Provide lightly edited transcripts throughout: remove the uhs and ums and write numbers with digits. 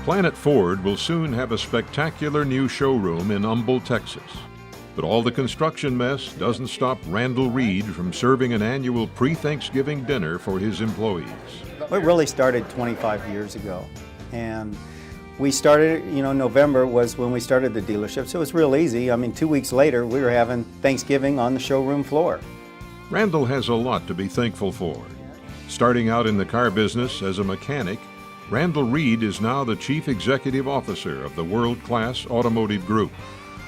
Planet Ford will soon have a spectacular new showroom in Humble, Texas. But all the construction mess doesn't stop Randall Reed from serving an annual pre-Thanksgiving dinner for his employees. It really started 25 years ago. And we started, November was when we started the dealership, so it was real easy. 2 weeks later, we were having Thanksgiving on the showroom floor. Randall has a lot to be thankful for. Starting out in the car business as a mechanic, Randall Reed is now the Chief Executive Officer of the world-class Automotive Group,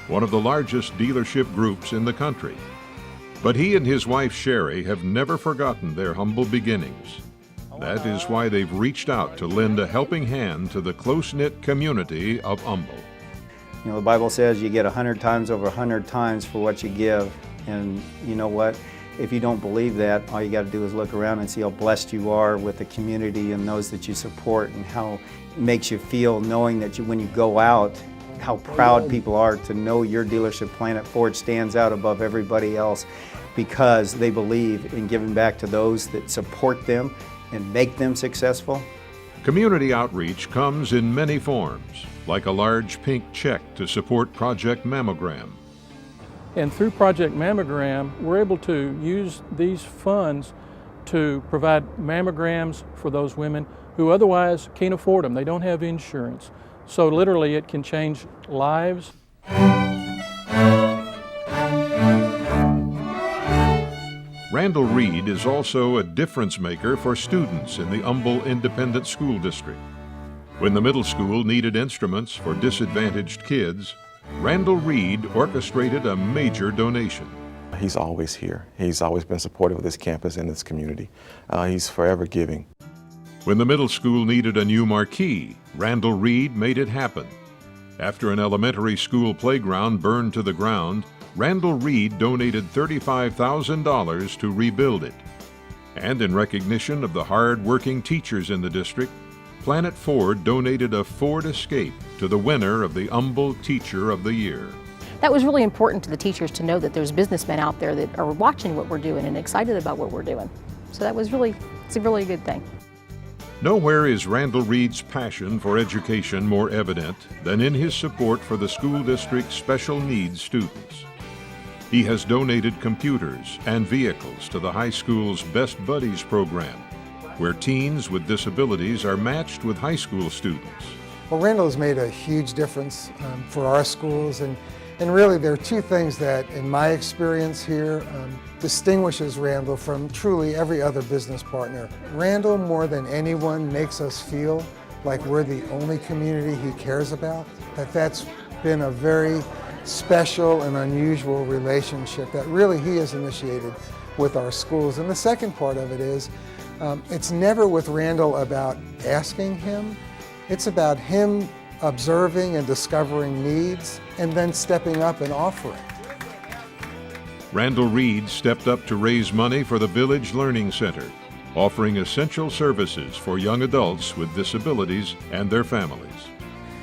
one of the largest dealership groups in the country. But he and his wife Sherry have never forgotten their humble beginnings. That is why they've reached out to lend a helping hand to the close-knit community of Humble. The Bible says you get 100 times over 100 times for what you give. And you know what? If you don't believe that, all you got to do is look around and see how blessed you are with the community and those that you support, and how it makes you feel knowing that when you go out, how proud people are to know your dealership, Planet Ford, stands out above everybody else because they believe in giving back to those that support them and make them successful. Community outreach comes in many forms, like a large pink check to support Project Mammogram. And through Project Mammogram, we're able to use these funds to provide mammograms for those women who otherwise can't afford them. They don't have insurance. So literally it can change lives. Randall Reed is also a difference maker for students in the Humble Independent School District. When the middle school needed instruments for disadvantaged kids, Randall Reed orchestrated a major donation. He's always here. He's always been supportive of this campus and this community. He's forever giving. When the middle school needed a new marquee, Randall Reed made it happen. After an elementary school playground burned to the ground, Randall Reed donated $35,000 to rebuild it. And in recognition of the hard-working teachers in the district, Planet Ford donated a Ford Escape to the winner of the Humble Teacher of the Year. That was really important to the teachers to know that there's businessmen out there that are watching what we're doing and excited about what we're doing. So it's a really good thing. Nowhere is Randall Reed's passion for education more evident than in his support for the school district's special needs students. He has donated computers and vehicles to the high school's Best Buddies program, where teens with disabilities are matched with high school students. Well, Randall has made a huge difference for our schools, and really there are two things that, in my experience here, distinguishes Randall from truly every other business partner. Randall, more than anyone, makes us feel like we're the only community he cares about, that's been a very special and unusual relationship that really he has initiated with our schools. And the second part of it is, it's never with Randall about asking him. It's about him observing and discovering needs and then stepping up and offering. Randall Reed stepped up to raise money for the Village Learning Center, offering essential services for young adults with disabilities and their families.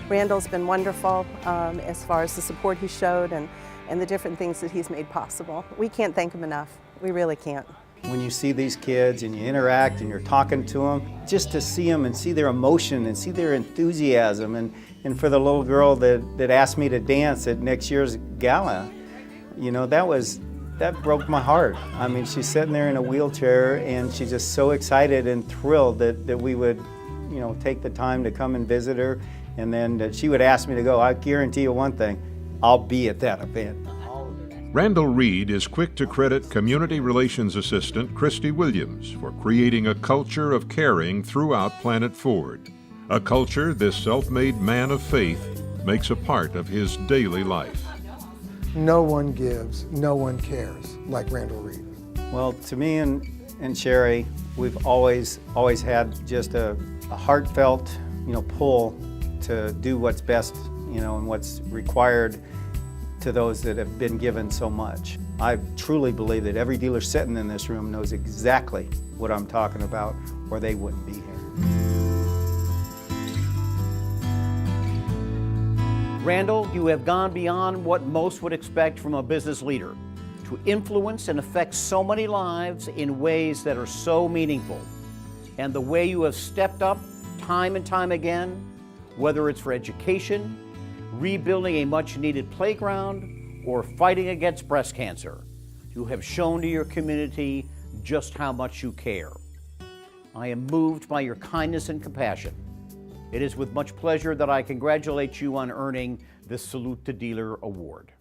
Randall's been wonderful as far as the support he showed and the different things that he's made possible. We can't thank him enough. We really can't. When you see these kids and you interact and you're talking to them, just to see them and see their emotion and see their enthusiasm, and for the little girl that asked me to dance at next year's gala, that broke my heart. She's sitting there in a wheelchair and she's just so excited and thrilled that we would, take the time to come and visit her, and then that she would ask me to go. I guarantee you one thing, I'll be at that event. Randall Reed is quick to credit Community Relations Assistant Christy Williams for creating a culture of caring throughout Planet Ford, a culture this self-made man of faith makes a part of his daily life. No one gives, no one cares like Randall Reed. Well, to me and Sherry, we've always had just a heartfelt, pull to do what's best, and what's required to those that have been given so much. I truly believe that every dealer sitting in this room knows exactly what I'm talking about, or they wouldn't be here. Randall, you have gone beyond what most would expect from a business leader, to influence and affect so many lives in ways that are so meaningful. And the way you have stepped up time and time again, Whether it's for education, rebuilding a much-needed playground, or fighting against breast cancer, you have shown to your community just how much you care. I am moved by your kindness and compassion. It is with much pleasure that I congratulate you on earning the Salute to Dealer Award.